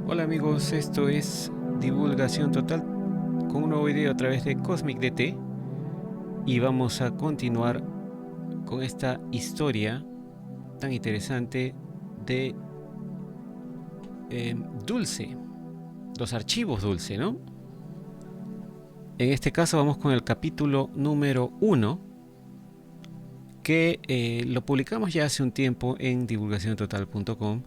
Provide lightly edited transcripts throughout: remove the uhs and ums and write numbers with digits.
Hola amigos, esto es Divulgación Total con un nuevo video a través de Cosmic DT y vamos a continuar con esta historia tan interesante de Dulce, los archivos Dulce, ¿no? En este caso vamos con el capítulo número 1 que lo publicamos ya hace un tiempo en divulgaciontotal.com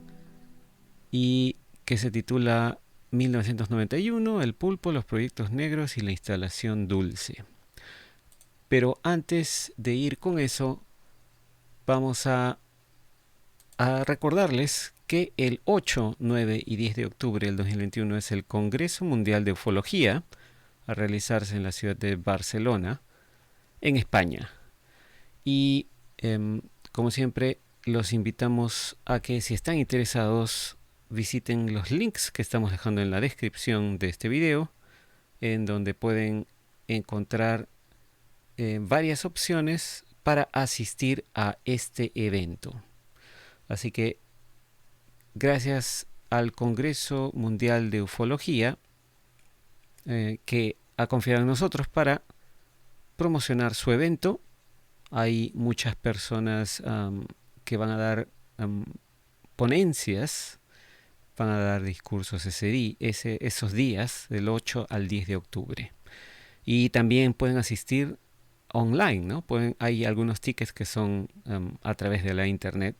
y que se titula 1991, el pulpo, los proyectos negros y la instalación Dulce. Pero antes de ir con eso, vamos a recordarles que el 8, 9 y 10 de octubre del 2021 es el Congreso Mundial de Ufología, a realizarse en la ciudad de Barcelona, en España. Y como siempre, los invitamos a que si están interesados visiten los links que estamos dejando en la descripción de este video, en donde pueden encontrar varias opciones para asistir a este evento. Así que gracias al Congreso Mundial de Ufología que ha confiado en nosotros para promocionar su evento. Hay muchas personas que van a dar ponencias, van a dar discursos esos días del 8 al 10 de octubre. Y también pueden asistir online, ¿no? Hay algunos tickets que son a través de la internet,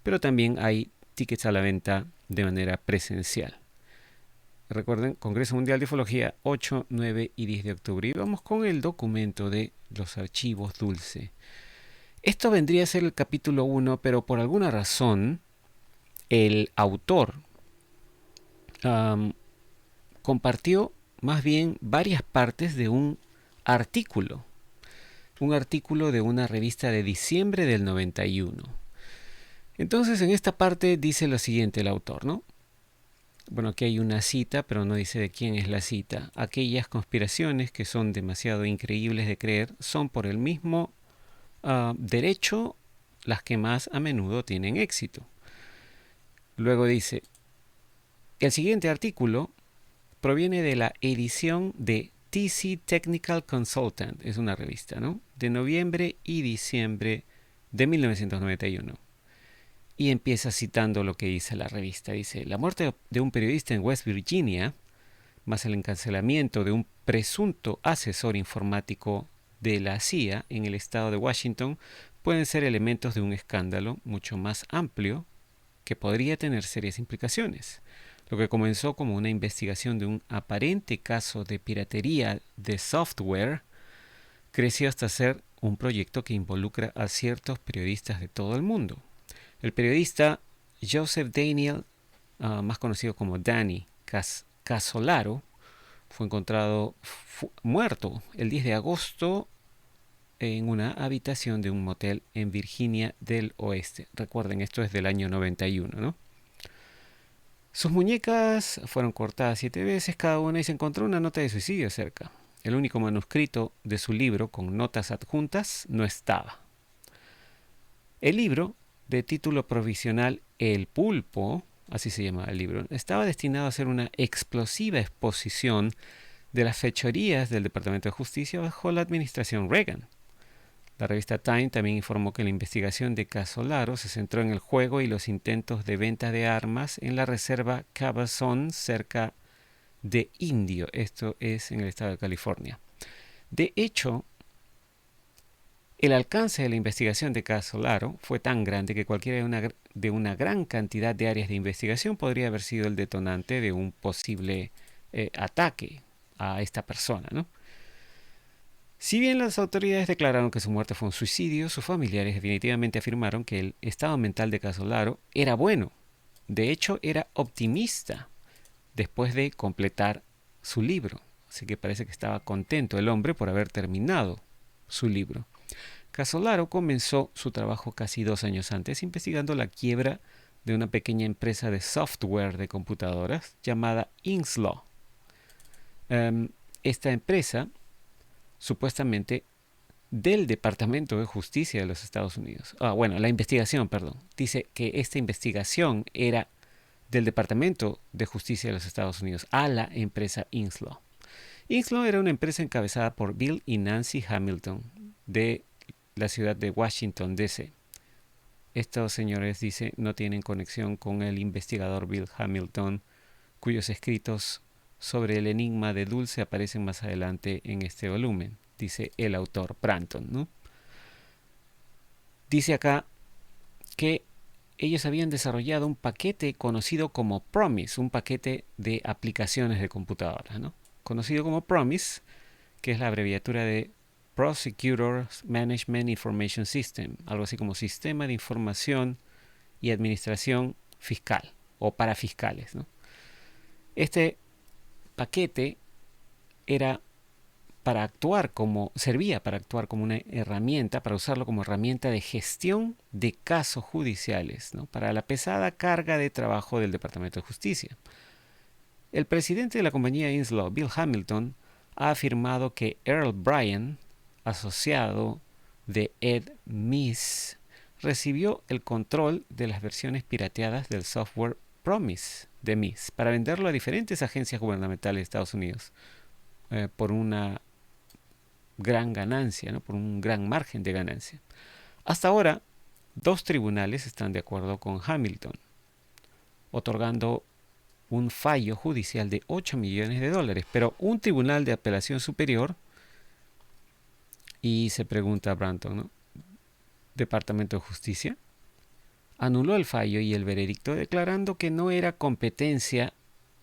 pero también hay tickets a la venta de manera presencial. Recuerden, Congreso Mundial de Ufología, 8, 9 y 10 de octubre. Y vamos con el documento de los archivos Dulce. Esto vendría a ser el capítulo 1, pero por alguna razón el autor compartió más bien varias partes de un artículo de una revista de diciembre del 91. Entonces en esta parte dice lo siguiente el autor, ¿no? Bueno, aquí hay una cita, pero no dice de quién es la cita. Aquellas conspiraciones que son demasiado increíbles de creer son por el mismo derecho las que más a menudo tienen éxito. Luego dice, el siguiente artículo proviene de la edición de TC Technical Consultant, es una revista, ¿no? De noviembre y diciembre de 1991. Y empieza citando lo que dice la revista. Dice, la muerte de un periodista en West Virginia, más el encarcelamiento de un presunto asesor informático de la CIA en el estado de Washington, pueden ser elementos de un escándalo mucho más amplio que podría tener serias implicaciones. Lo que comenzó como una investigación de un aparente caso de piratería de software, creció hasta ser un proyecto que involucra a ciertos periodistas de todo el mundo. El periodista Joseph Daniel, más conocido como Danny Casolaro, fue encontrado muerto el 10 de agosto en una habitación de un motel en Virginia del Oeste. Recuerden, esto es del año 91, ¿no? Sus muñecas fueron cortadas 7 veces cada una y se encontró una nota de suicidio cerca. El único manuscrito de su libro con notas adjuntas no estaba. El libro, de título provisional El Pulpo, así se llama el libro, estaba destinado a ser una explosiva exposición de las fechorías del Departamento de Justicia bajo la administración Reagan. La revista Time también informó que la investigación de Casolaro se centró en el juego y los intentos de venta de armas en la reserva Cabazón cerca de Indio. Esto es en el estado de California. De hecho, el alcance de la investigación de Casolaro fue tan grande que cualquiera de una gran cantidad de áreas de investigación podría haber sido el detonante de un posible ataque a esta persona, ¿no? Si bien las autoridades declararon que su muerte fue un suicidio, sus familiares definitivamente afirmaron que el estado mental de Casolaro era bueno. De hecho, era optimista después de completar su libro. Así que parece que estaba contento el hombre por haber terminado su libro. Casolaro comenzó su trabajo casi 2 años antes investigando la quiebra de una pequeña empresa de software de computadoras llamada Inslaw. Esta empresa supuestamente del Departamento de Justicia de los Estados Unidos. La investigación, perdón. Dice que esta investigación era del Departamento de Justicia de los Estados Unidos a la empresa Inslaw. Inslaw era una empresa encabezada por Bill y Nancy Hamilton de la ciudad de Washington, D.C. Estos señores, dice, no tienen conexión con el investigador Bill Hamilton, cuyos escritos sobre el enigma de Dulce aparecen más adelante en este volumen, dice el autor Branton, ¿no? Dice acá que ellos habían desarrollado un paquete conocido como PROMIS, un paquete de aplicaciones de computadora, ¿no? Conocido como PROMIS, que es la abreviatura de Prosecutors Management Information System, algo así como Sistema de Información y Administración Fiscal o para fiscales, ¿no? Este paquete servía para actuar como una herramienta, para usarlo como herramienta de gestión de casos judiciales, ¿no? Para la pesada carga de trabajo del Departamento de Justicia. El presidente de la compañía Inslaw, Bill Hamilton, ha afirmado que Earl Bryan, asociado de Ed Meese, recibió el control de las versiones pirateadas del software PROMIS de Meese para venderlo a diferentes agencias gubernamentales de Estados Unidos por una gran ganancia, ¿no? Por un gran margen de ganancia. Hasta ahora, 2 tribunales están de acuerdo con Hamilton, otorgando un fallo judicial de $8 millones, pero un tribunal de apelación superior, y se pregunta a Branton, ¿no? Departamento de Justicia, anuló el fallo y el veredicto declarando que no era competencia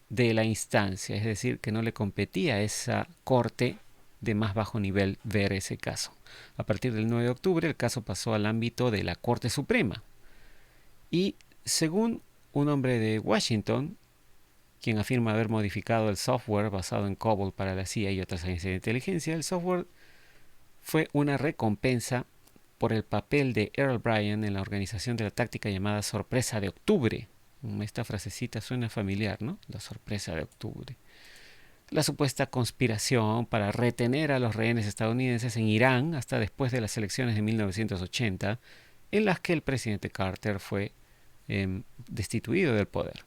de la instancia, es decir, que no le competía a esa corte de más bajo nivel ver ese caso. A partir del 9 de octubre el caso pasó al ámbito de la Corte Suprema y según un hombre de Washington, quien afirma haber modificado el software basado en COBOL para la CIA y otras agencias de inteligencia, el software fue una recompensa por el papel de Earl Bryan en la organización de la táctica llamada Sorpresa de Octubre. Esta frasecita suena familiar, ¿no? La Sorpresa de Octubre. La supuesta conspiración para retener a los rehenes estadounidenses en Irán hasta después de las elecciones de 1980, en las que el presidente Carter fue destituido del poder.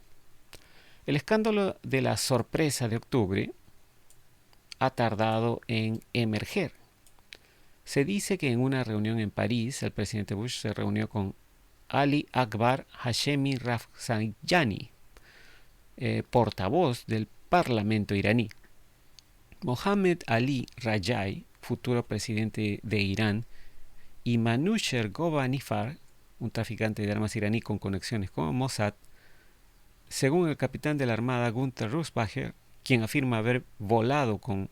El escándalo de la Sorpresa de Octubre ha tardado en emerger. Se dice que en una reunión en París, el presidente Bush se reunió con Ali Akbar Hashemi Rafsanjani, portavoz del Parlamento iraní. Mohammed Ali Rajai, futuro presidente de Irán, y Manouchehr Ghovanifar, un traficante de armas iraní con conexiones con Mossad, según el capitán de la Armada Gunther Rusbacher, quien afirma haber volado con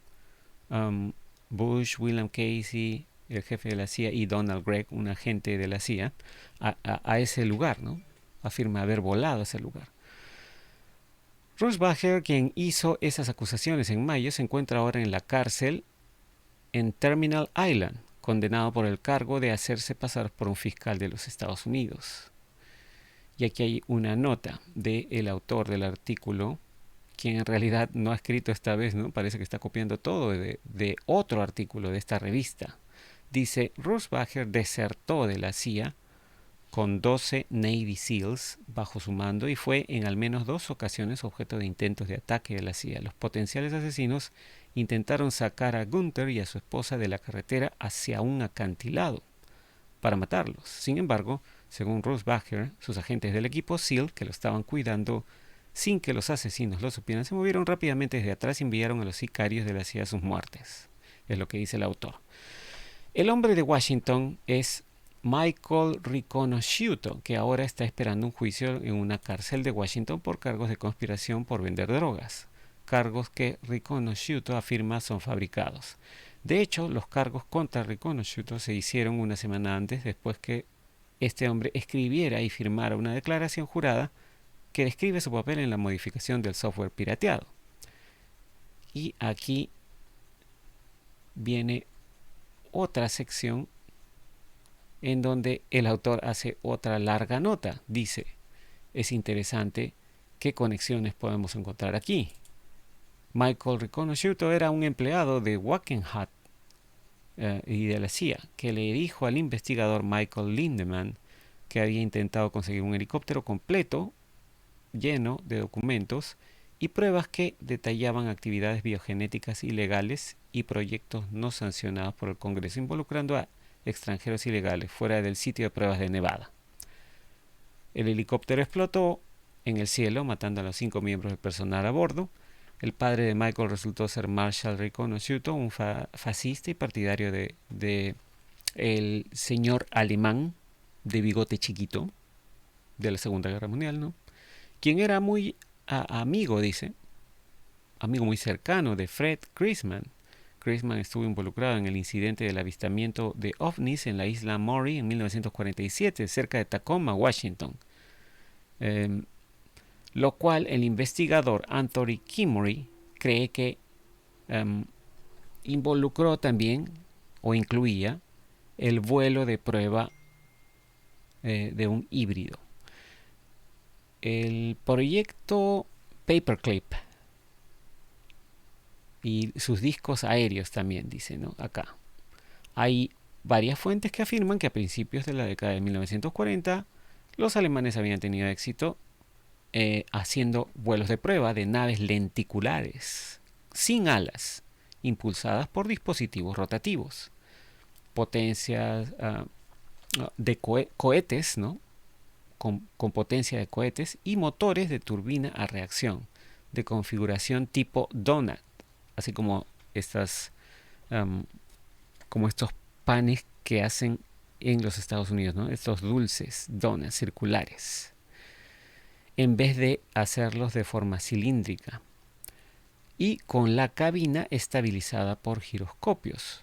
Bush, William Casey, el jefe de la CIA, y Donald Gregg, un agente de la CIA, a ese lugar, ¿no? Afirma haber volado a ese lugar. Rusbacher, quien hizo esas acusaciones en mayo, se encuentra ahora en la cárcel en Terminal Island, condenado por el cargo de hacerse pasar por un fiscal de los Estados Unidos. Y aquí hay una nota del autor del artículo, quien en realidad no ha escrito esta vez, ¿no? Parece que está copiando todo de otro artículo de esta revista. Dice, Rusbacher desertó de la CIA con 12 Navy SEALs bajo su mando y fue en al menos 2 ocasiones objeto de intentos de ataque de la CIA. Los potenciales asesinos intentaron sacar a Gunther y a su esposa de la carretera hacia un acantilado para matarlos. Sin embargo, según Rusbacher, sus agentes del equipo SEAL, que lo estaban cuidando sin que los asesinos lo supieran, se movieron rápidamente desde atrás y enviaron a los sicarios de la CIA a sus muertes. Es lo que dice el autor. El hombre de Washington es Michael Riconosciuto, que ahora está esperando un juicio en una cárcel de Washington por cargos de conspiración por vender drogas, cargos que Riconosciuto afirma son fabricados. De hecho, los cargos contra Riconosciuto se hicieron una semana antes, después que este hombre escribiera y firmara una declaración jurada que describe su papel en la modificación del software pirateado. Y aquí viene otra sección en donde el autor hace otra larga nota. Dice, es interesante qué conexiones podemos encontrar aquí. Michael Riconosciuto era un empleado de Wackenhut y de la CIA, que le dijo al investigador Michael Lindemann que había intentado conseguir un helicóptero completo lleno de documentos y pruebas que detallaban actividades biogenéticas ilegales y proyectos no sancionados por el Congreso, involucrando a extranjeros ilegales fuera del sitio de pruebas de Nevada. El helicóptero explotó en el cielo, matando a los 5 miembros del personal a bordo. El padre de Michael resultó ser Marshall Riconosciuto, un fascista y partidario de el señor alemán de bigote chiquito de la Segunda Guerra Mundial, ¿no? Quien era muy amigo, dice, amigo muy cercano de Fred Grisman. Grisman estuvo involucrado en el incidente del avistamiento de ovnis en la isla Maury en 1947, cerca de Tacoma, Washington. Lo cual el investigador Anthony Kimmery cree que involucró también o incluía el vuelo de prueba de un híbrido. El proyecto Paperclip y sus discos aéreos también, dice, ¿no? Acá hay varias fuentes que afirman que a principios de la década de 1940 los alemanes habían tenido éxito haciendo vuelos de prueba de naves lenticulares sin alas, impulsadas por dispositivos rotativos, potencias de cohetes, ¿no? Con potencia de cohetes y motores de turbina a reacción de configuración tipo donut, así como como estos panes que hacen en los Estados Unidos, ¿no? Estos dulces donuts circulares, en vez de hacerlos de forma cilíndrica y con la cabina estabilizada por giroscopios,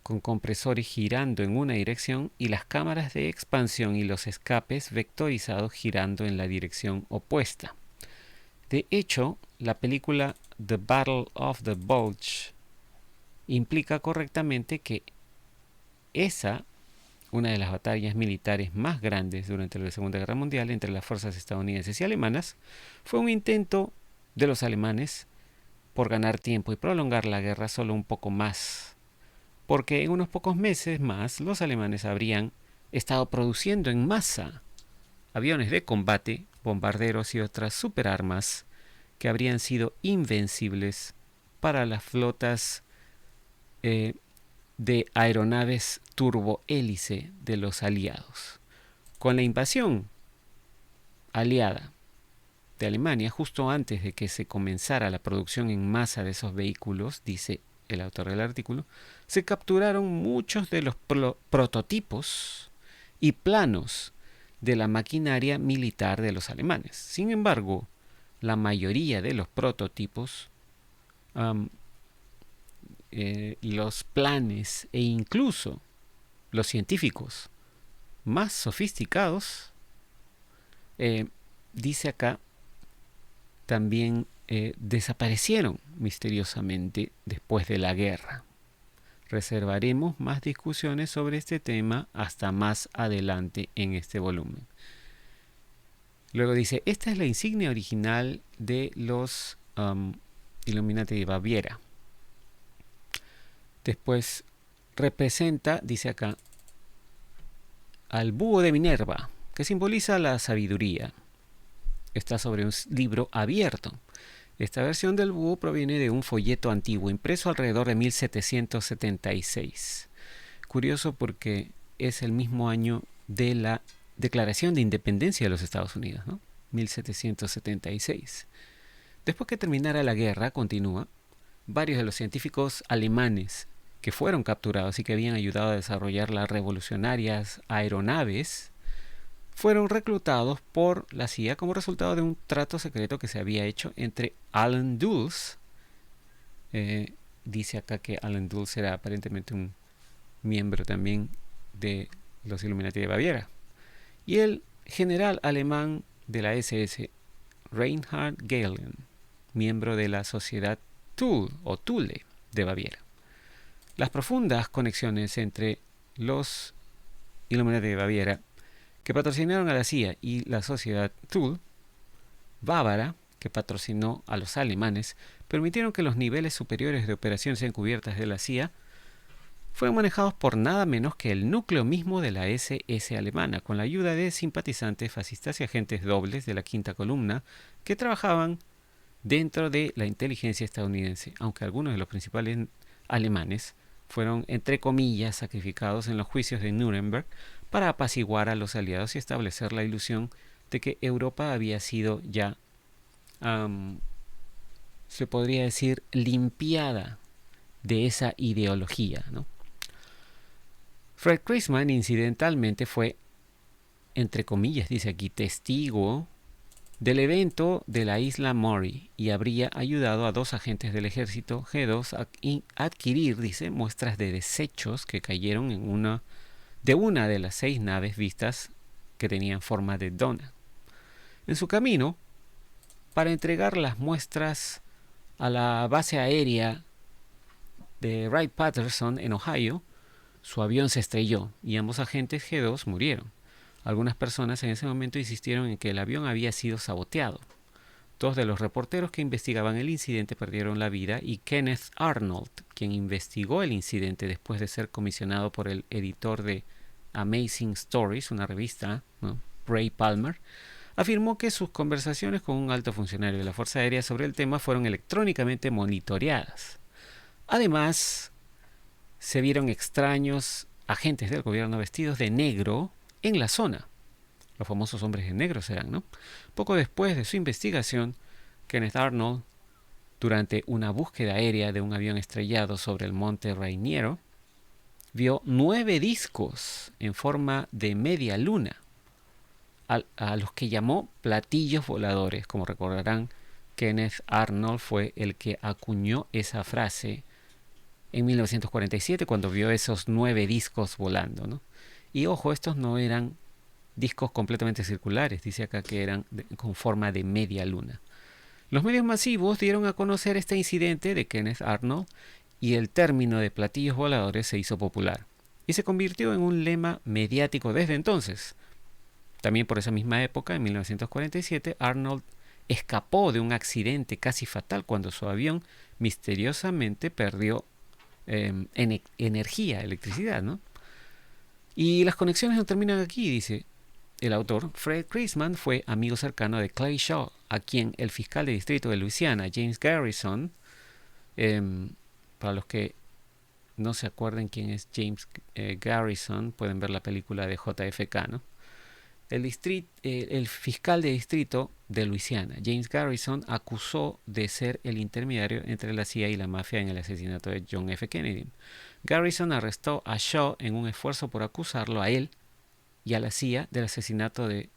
con compresores girando en una dirección y las cámaras de expansión y los escapes vectorizados girando en la dirección opuesta. De hecho, la película The Battle of the Bulge implica correctamente que una de las batallas militares más grandes durante la Segunda Guerra Mundial entre las fuerzas estadounidenses y alemanas, fue un intento de los alemanes por ganar tiempo y prolongar la guerra solo un poco más, porque en unos pocos meses más los alemanes habrían estado produciendo en masa aviones de combate, bombarderos y otras superarmas que habrían sido invencibles para las flotas de aeronaves turbohélice de los aliados. Con la invasión aliada de Alemania, justo antes de que se comenzara la producción en masa de esos vehículos, dice el autor del artículo, se capturaron muchos de los prototipos y planos de la maquinaria militar de los alemanes. Sin embargo, la mayoría de los prototipos, los planes e incluso los científicos más sofisticados, dice acá, también desaparecieron misteriosamente después de la guerra. Reservaremos más discusiones sobre este tema hasta más adelante en este volumen. Luego dice, esta es la insignia original de los Illuminati de Baviera. Después representa, dice acá, al búho de Minerva, que simboliza la sabiduría. Está sobre un libro abierto. Esta versión del búho proviene de un folleto antiguo, impreso alrededor de 1776. Curioso porque es el mismo año de la Declaración de Independencia de los Estados Unidos, ¿no? 1776. Después que terminara la guerra, continúa, varios de los científicos alemanes que fueron capturados y que habían ayudado a desarrollar las revolucionarias aeronaves fueron reclutados por la CIA como resultado de un trato secreto que se había hecho entre Allen Dulles. Dice acá que Allen Dulles era aparentemente un miembro también de los Illuminati de Baviera, y el general alemán de la SS, Reinhard Gehlen, miembro de la sociedad Thule de Baviera. Las profundas conexiones entre los Illuminati de Baviera, que patrocinaron a la CIA, y la sociedad Thule bávara, que patrocinó a los alemanes, permitieron que los niveles superiores de operaciones encubiertas de la CIA fueron manejados por nada menos que el núcleo mismo de la SS alemana, con la ayuda de simpatizantes fascistas y agentes dobles de la quinta columna que trabajaban dentro de la inteligencia estadounidense, aunque algunos de los principales alemanes fueron, entre comillas, sacrificados en los juicios de Nuremberg para apaciguar a los aliados y establecer la ilusión de que Europa había sido ya, se podría decir, limpiada de esa ideología, ¿no? Fred Chrisman incidentalmente fue, entre comillas, dice aquí, testigo del evento de la isla Maury y habría ayudado a 2 agentes del ejército G2 a adquirir, dice, muestras de desechos que cayeron en una de las 6 naves vistas que tenían forma de dona. En su camino, para entregar las muestras a la base aérea de Wright-Patterson en Ohio, su avión se estrelló y ambos agentes G2 murieron. Algunas personas en ese momento insistieron en que el avión había sido saboteado. 2 de los reporteros que investigaban el incidente perdieron la vida y Kenneth Arnold, quien investigó el incidente después de ser comisionado por el editor de Amazing Stories, una revista, ¿no?, Ray Palmer, afirmó que sus conversaciones con un alto funcionario de la Fuerza Aérea sobre el tema fueron electrónicamente monitoreadas. Además, se vieron extraños agentes del gobierno vestidos de negro en la zona. Los famosos hombres de negro serán, ¿no? Poco después de su investigación, Kenneth Arnold, durante una búsqueda aérea de un avión estrellado sobre el monte Rainiero, vio 9 discos en forma de media luna, a los que llamó platillos voladores. Como recordarán, Kenneth Arnold fue el que acuñó esa frase en 1947 cuando vio esos 9 discos volando, ¿no? Y ojo, estos no eran discos completamente circulares, dice acá que eran con forma de media luna. Los medios masivos dieron a conocer este incidente de Kenneth Arnold y el término de platillos voladores se hizo popular y se convirtió en un lema mediático desde entonces. También por esa misma época, en 1947, Arnold escapó de un accidente casi fatal cuando su avión misteriosamente perdió energía, electricidad, ¿no? Y las conexiones no terminan aquí, dice el autor. Fred Chrisman fue amigo cercano de Clay Shaw, a quien el fiscal de distrito de Luisiana, James Garrison, para los que no se acuerden quién es James Garrison, pueden ver la película de JFK, ¿no? El fiscal de distrito de Luisiana, James Garrison, acusó de ser el intermediario entre la CIA y la mafia en el asesinato de John F. Kennedy. Garrison arrestó a Shaw en un esfuerzo por acusarlo a él y a la CIA del asesinato de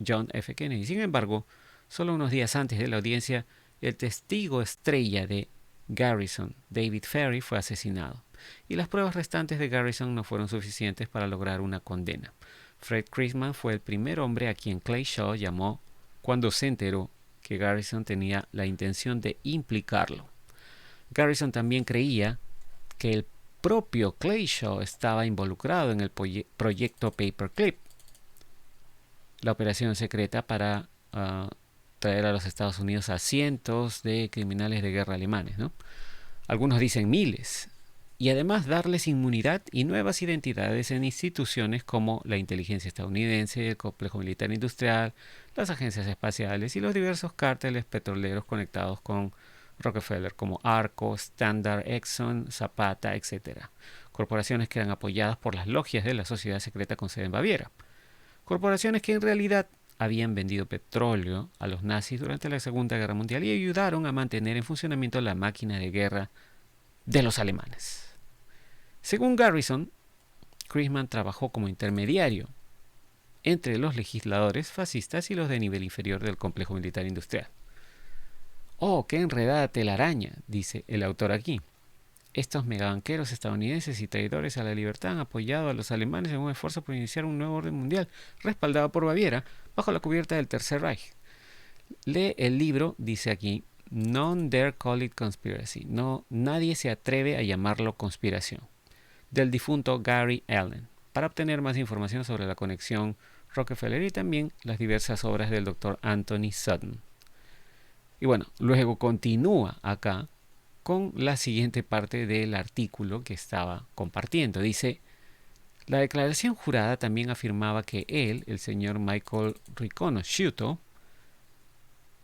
John F. Kennedy. Sin embargo, solo unos días antes de la audiencia, el testigo estrella de Garrison, David Ferry, fue asesinado, y las pruebas restantes de Garrison no fueron suficientes para lograr una condena. Fred Chrisman fue el primer hombre a quien Clay Shaw llamó cuando se enteró que Garrison tenía la intención de implicarlo. Garrison también creía que el propio Clay Shaw estaba involucrado en el proyecto Paperclip, la operación secreta para traer a los Estados Unidos a cientos de criminales de guerra alemanes, ¿no? Algunos dicen miles, y además darles inmunidad y nuevas identidades en instituciones como la inteligencia estadounidense, el complejo militar industrial, las agencias espaciales y los diversos cárteles petroleros conectados con Rockefeller, como Arco, Standard, Exxon, Zapata, etc. Corporaciones que eran apoyadas por las logias de la sociedad secreta con sede en Baviera. Corporaciones que en realidad habían vendido petróleo a los nazis durante la Segunda Guerra Mundial y ayudaron a mantener en funcionamiento la máquina de guerra de los alemanes. Según Garrison, Chrisman trabajó como intermediario entre los legisladores fascistas y los de nivel inferior del complejo militar industrial. ¡Oh, qué enredada telaraña!, dice el autor aquí. Estos megabanqueros estadounidenses y traidores a la libertad han apoyado a los alemanes en un esfuerzo por iniciar un nuevo orden mundial, respaldado por Baviera, bajo la cubierta del Tercer Reich. Lee el libro, dice aquí, None dare call it conspiracy. No, nadie se atreve a llamarlo conspiración, del difunto Gary Allen, para obtener más información sobre la conexión Rockefeller y también las diversas obras del Dr. Anthony Sutton. Y bueno, luego continúa acá con la siguiente parte del artículo que estaba compartiendo. Dice: la declaración jurada también afirmaba que él, el señor Michael Riconosciuto,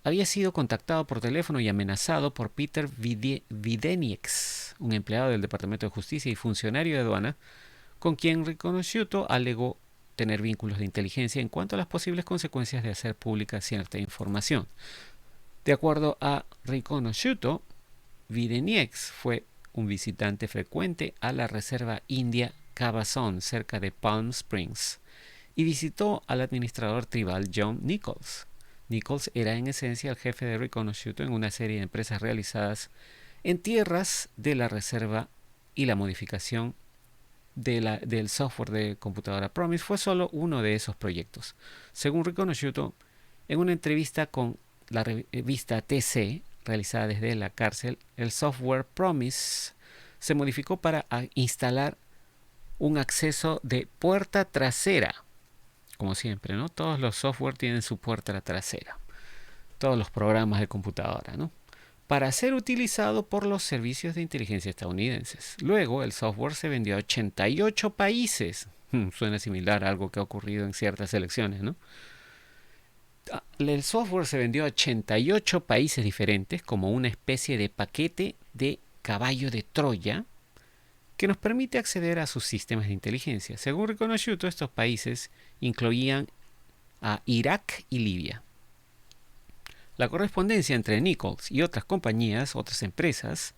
había sido contactado por teléfono y amenazado por Peter Videnieks, un empleado del Departamento de Justicia y funcionario de aduana, con quien Riconosciuto alegó tener vínculos de inteligencia en cuanto a las posibles consecuencias de hacer pública cierta información. De acuerdo a Riconosciuto, Videnieks fue un visitante frecuente a la reserva india Cabazon, cerca de Palm Springs, y visitó al administrador tribal John Nichols. Nichols era en esencia el jefe de Riconosciuto en una serie de empresas realizadas en tierras de la reserva, y la modificación del software de computadora Promise fue solo uno de esos proyectos. Según Riconosciuto, en una entrevista con la revista TC realizada desde la cárcel, el software Promise se modificó para instalar un acceso de puerta trasera. Como siempre, ¿no? Todos los software tienen su puerta trasera. Todos los programas de computadora, ¿no? Para ser utilizado por los servicios de inteligencia estadounidenses. Luego, el software se vendió a 88 países. Suena similar a algo que ha ocurrido en ciertas elecciones, ¿no? El software se vendió a 88 países diferentes como una especie de paquete de caballo de Troya que nos permite acceder a sus sistemas de inteligencia. Según Riconosciuto, estos países incluían a Irak y Libia. La correspondencia entre Nichols y otras compañías, otras empresas,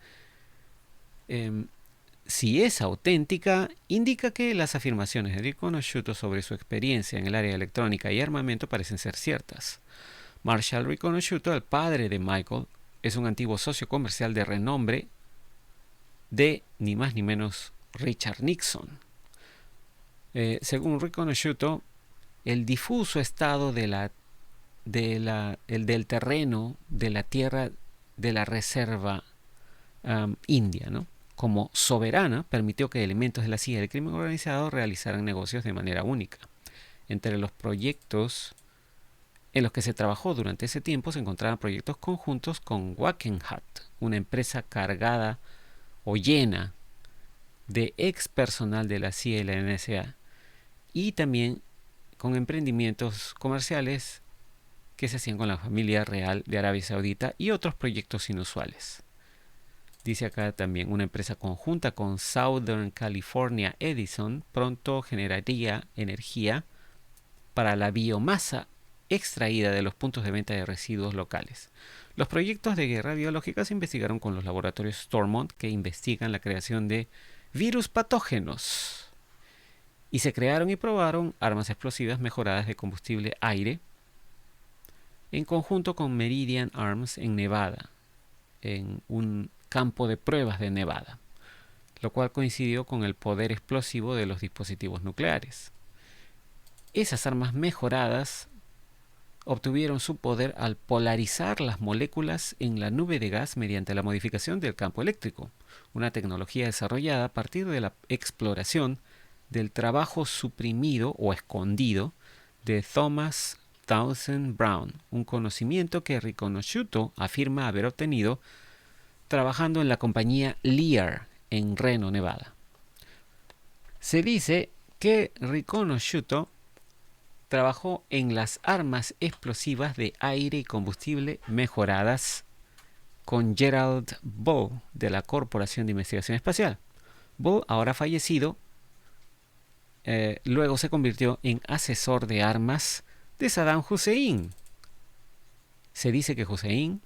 si es auténtica, indica que las afirmaciones de Riconosciuto sobre su experiencia en el área electrónica y armamento parecen ser ciertas. Marshall Riconosciuto, el padre de Michael, es un antiguo socio comercial de renombre de ni más ni menos Richard Nixon. Según Riconosciuto, el difuso estado del terreno de la tierra de la reserva india, ¿no?, como soberana, permitió que elementos de la CIA del crimen organizado realizaran negocios de manera única. Entre los proyectos en los que se trabajó durante ese tiempo se encontraban proyectos conjuntos con Wackenhut, una empresa cargada o llena de ex personal de la CIA y la NSA, y también con emprendimientos comerciales que se hacían con la familia real de Arabia Saudita y otros proyectos inusuales. Dice acá también: una empresa conjunta con Southern California Edison pronto generaría energía para la biomasa extraída de los puntos de venta de residuos locales. Los proyectos de guerra biológica se investigaron con los laboratorios Stormont, que investigan la creación de virus patógenos, y se crearon y probaron armas explosivas mejoradas de combustible aire en conjunto con Meridian Arms en Nevada, en un campo de pruebas de Nevada, lo cual coincidió con el poder explosivo de los dispositivos nucleares. Esas armas mejoradas obtuvieron su poder al polarizar las moléculas en la nube de gas mediante la modificación del campo eléctrico, una tecnología desarrollada a partir de la exploración del trabajo suprimido o escondido de Thomas Townsend Brown, un conocimiento que Riconosciuto afirma haber obtenido trabajando en la compañía Lear en Reno, Nevada. Se dice que Riconosciuto trabajó en las armas explosivas de aire y combustible mejoradas con Gerald Bull de la Corporación de Investigación Espacial. Bull, ahora fallecido, luego se convirtió en asesor de armas de Saddam Hussein. Se dice que Hussein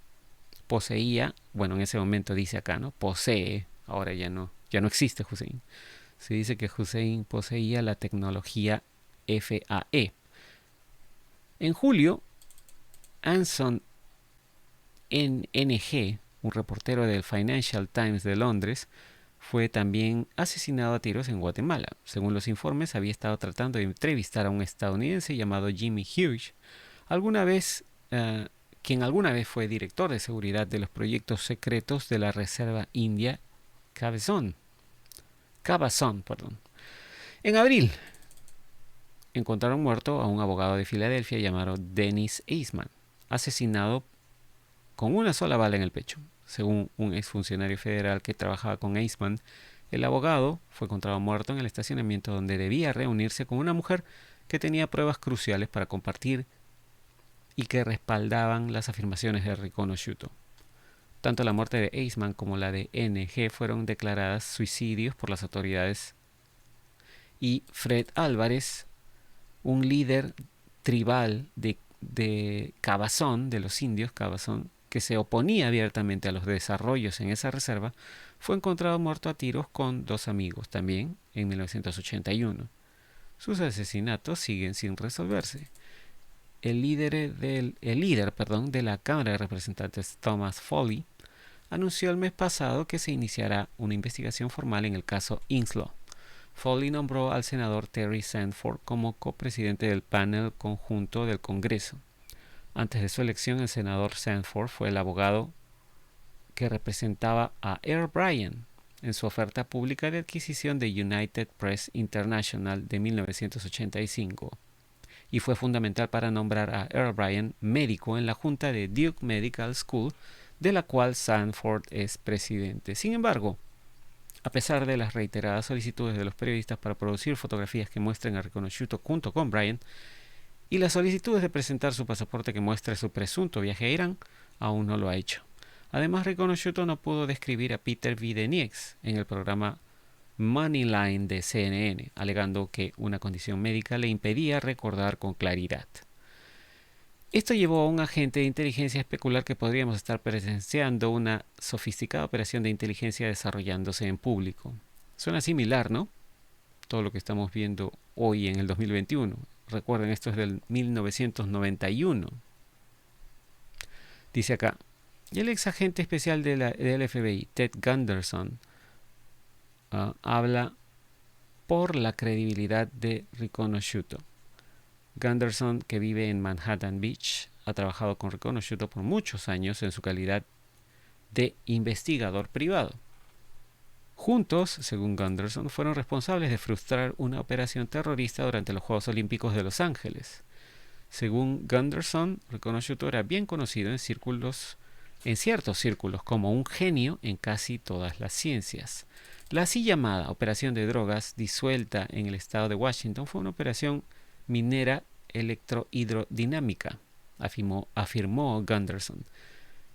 poseía, bueno, en ese momento dice acá, ¿no?, posee, ahora ya no existe Hussein. Se dice que Hussein poseía la tecnología FAE. En julio, Anson NG, un reportero del Financial Times de Londres, fue también asesinado a tiros en Guatemala. Según los informes, había estado tratando de entrevistar a un estadounidense llamado Jimmy Hughes, quien alguna vez fue director de seguridad de los proyectos secretos de la Reserva India Cabazon. En abril, encontraron muerto a un abogado de Filadelfia llamado Dennis Eastman, asesinado con una sola bala en el pecho. Según un exfuncionario federal que trabajaba con Eastman, el abogado fue encontrado muerto en el estacionamiento donde debía reunirse con una mujer que tenía pruebas cruciales para compartir y que respaldaban las afirmaciones de Riconosciuto. Tanto la muerte de Eastman como la de NG fueron declaradas suicidios por las autoridades, y Fred Álvarez, un líder tribal de Cabazón, de los indios Cabazón, que se oponía abiertamente a los desarrollos en esa reserva, fue encontrado muerto a tiros con 2 amigos, también en 1981. Sus asesinatos siguen sin resolverse. El líder de la Cámara de Representantes, Thomas Foley, anunció el mes pasado que se iniciará una investigación formal en el caso Inslaw. Foley nombró al senador Terry Sanford como copresidente del panel conjunto del Congreso. Antes de su elección, el senador Sanford fue el abogado que representaba a Earl Bryan en su oferta pública de adquisición de United Press International de 1985, y fue fundamental para nombrar a Earl Bryan médico en la junta de Duke Medical School, de la cual Sanford es presidente. Sin embargo, a pesar de las reiteradas solicitudes de los periodistas para producir fotografías que muestren a Riconosciuto junto con Bryan y las solicitudes de presentar su pasaporte que muestre su presunto viaje a Irán, aún no lo ha hecho. Además, Riconosciuto no pudo describir a Peter Videnieks en el programa Moneyline de CNN, alegando que una condición médica le impedía recordar con claridad. Esto llevó a un agente de inteligencia a especular que podríamos estar presenciando una sofisticada operación de inteligencia desarrollándose en público. Suena similar, ¿no? Todo lo que estamos viendo hoy en el 2021. Recuerden, esto es del 1991. Dice acá, y el ex agente especial del FBI, Ted Gunderson, habla por la credibilidad de Riconosciuto. Gunderson, que vive en Manhattan Beach, ha trabajado con Riconosciuto por muchos años en su calidad de investigador privado. Juntos, según Gunderson, fueron responsables de frustrar una operación terrorista durante los Juegos Olímpicos de Los Ángeles. Según Gunderson, Riconosciuto era bien conocido en ciertos círculos, como un genio en casi todas las ciencias. La así llamada operación de drogas disuelta en el estado de Washington fue una operación minera electrohidrodinámica, afirmó Gunderson,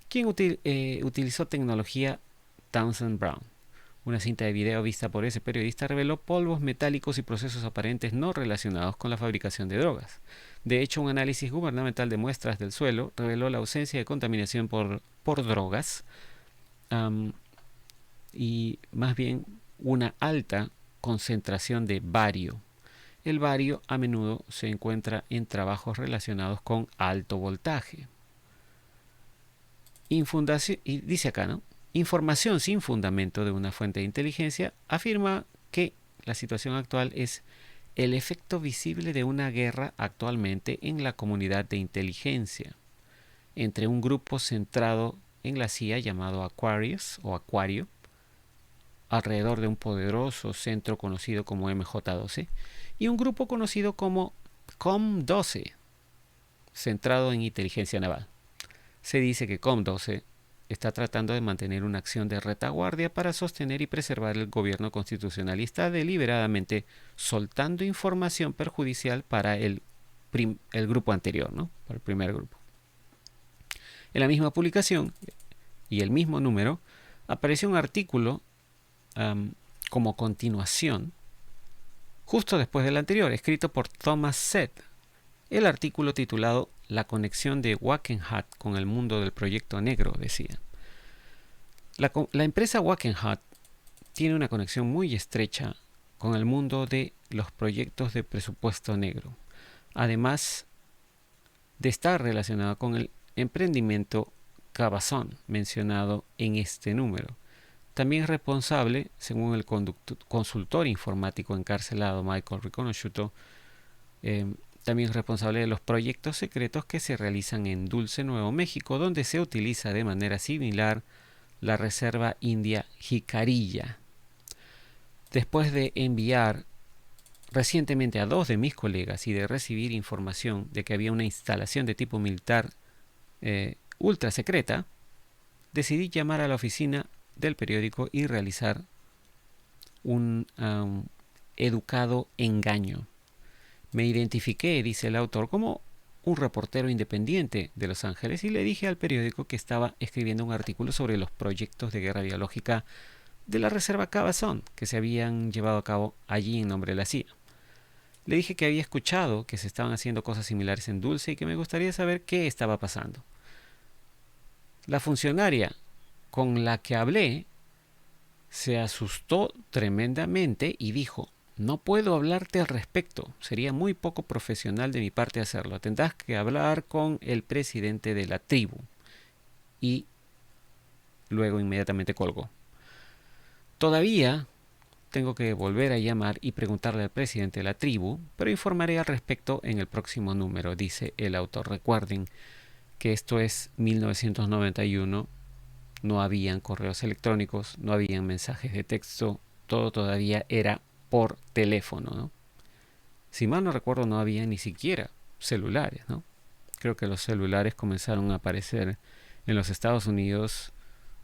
quien utilizó tecnología Townsend Brown. Una cinta de video vista por ese periodista reveló polvos metálicos y procesos aparentes no relacionados con la fabricación de drogas. De hecho, un análisis gubernamental de muestras del suelo reveló la ausencia de contaminación por drogas, y más bien una alta concentración de bario. El bario a menudo se encuentra en trabajos relacionados con alto voltaje. Y dice acá, ¿no? Información sin fundamento de una fuente de inteligencia afirma que la situación actual es el efecto visible de una guerra actualmente en la comunidad de inteligencia entre un grupo centrado en la CIA llamado Aquarius o Acuario, alrededor de un poderoso centro conocido como MJ-12, y un grupo conocido como COM-12, centrado en inteligencia naval. Se dice que COM-12 está tratando de mantener una acción de retaguardia para sostener y preservar el gobierno constitucional y está deliberadamente soltando información perjudicial para el grupo anterior, ¿no? Para el primer grupo. En la misma publicación y el mismo número apareció un artículo como continuación, justo después del anterior, escrito por Thomas Seth. El artículo titulado La conexión de Wackenhut con el mundo del proyecto negro, decía. La empresa Wackenhut tiene una conexión muy estrecha con el mundo de los proyectos de presupuesto negro, además de estar relacionada con el emprendimiento Cabazón mencionado en este número. También es responsable, según el consultor informático encarcelado Michael Riconosciuto, también es responsable de los proyectos secretos que se realizan en Dulce, Nuevo México, donde se utiliza de manera similar la reserva india Jicarilla. Después de enviar recientemente a 2 de mis colegas y de recibir información de que había una instalación de tipo militar ultra secreta, decidí llamar a la oficina del periódico y realizar un educado engaño. Me identifiqué, dice el autor, como un reportero independiente de Los Ángeles y le dije al periódico que estaba escribiendo un artículo sobre los proyectos de guerra biológica de la reserva Cabazón que se habían llevado a cabo allí en nombre de la CIA. Le dije que había escuchado que se estaban haciendo cosas similares en Dulce y que me gustaría saber qué estaba pasando. La funcionaria con la que hablé se asustó tremendamente y dijo: no puedo hablarte al respecto, sería muy poco profesional de mi parte hacerlo, tendrás que hablar con el presidente de la tribu. Y luego inmediatamente colgó. Todavía tengo que volver a llamar y preguntarle al presidente de la tribu, pero informaré al respecto en el próximo número, dice el autor. Recuerden que esto es 1991, no habían correos electrónicos, no habían mensajes de texto, todo todavía era por teléfono, ¿no? Si mal no recuerdo, no había ni siquiera celulares, ¿no? Creo que los celulares comenzaron a aparecer en los Estados Unidos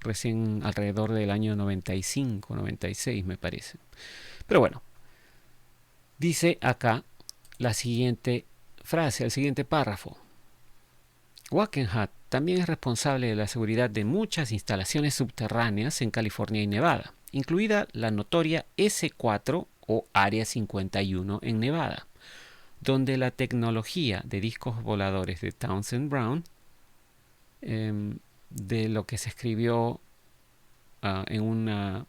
recién alrededor del año 95, 96 me parece. Pero bueno, dice acá la siguiente frase, el siguiente párrafo. Wackenhut también es responsable de la seguridad de muchas instalaciones subterráneas en California y Nevada, incluida la notoria S4 o Área 51 en Nevada, donde la tecnología de discos voladores de Townsend Brown, de lo que se escribió en una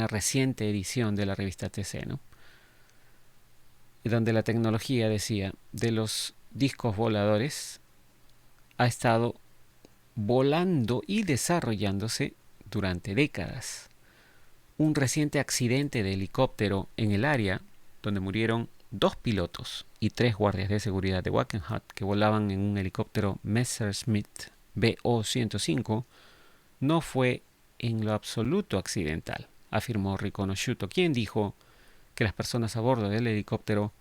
reciente edición de la revista TC, ¿no? Y donde la tecnología, decía, de los discos voladores ha estado volando y desarrollándose durante décadas. Un reciente accidente de helicóptero en el área donde murieron 2 pilotos y 3 guardias de seguridad de Wackenhut que volaban en un helicóptero Messerschmitt BO-105 no fue en lo absoluto accidental, afirmó Riconosciuto, quien dijo que las personas a bordo del helicóptero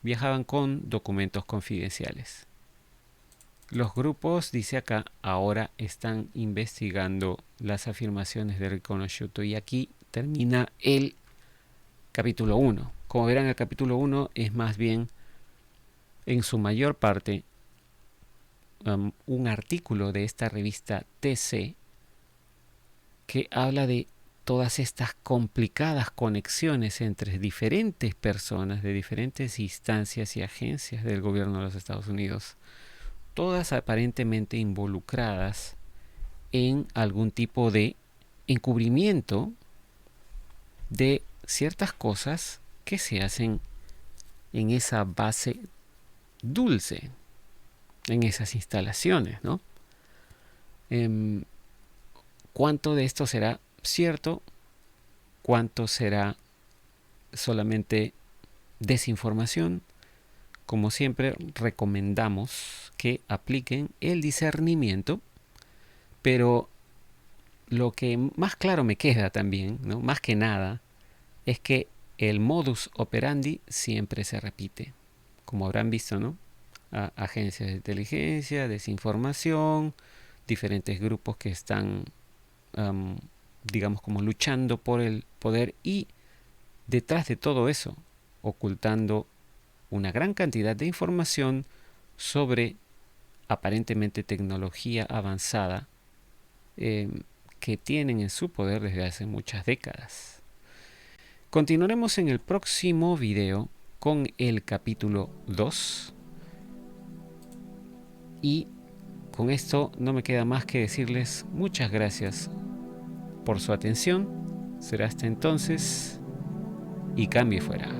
viajaban con documentos confidenciales. Los grupos, dice acá, ahora están investigando las afirmaciones de Riconosciuto y aquí termina el capítulo 1. Como verán, el capítulo 1 es más bien, en su mayor parte, un artículo de esta revista TC que habla de todas estas complicadas conexiones entre diferentes personas de diferentes instancias y agencias del gobierno de los Estados Unidos, todas aparentemente involucradas en algún tipo de encubrimiento de ciertas cosas que se hacen en esa base Dulce, en esas instalaciones, ¿no? ¿Cuánto de esto será cierto? ¿Cuánto será solamente desinformación? Como siempre, recomendamos que apliquen el discernimiento, pero lo que más claro me queda también, ¿no? Más que nada, es que el modus operandi siempre se repite. Como habrán visto, ¿no? Agencias de inteligencia, desinformación, diferentes grupos que están, digamos, como luchando por el poder y detrás de todo eso, ocultando una gran cantidad de información sobre aparentemente tecnología avanzada que tienen en su poder desde hace muchas décadas. Continuaremos en el próximo video con el capítulo 2 y con esto no me queda más que decirles muchas gracias por su atención. Será hasta entonces y cambie fuera.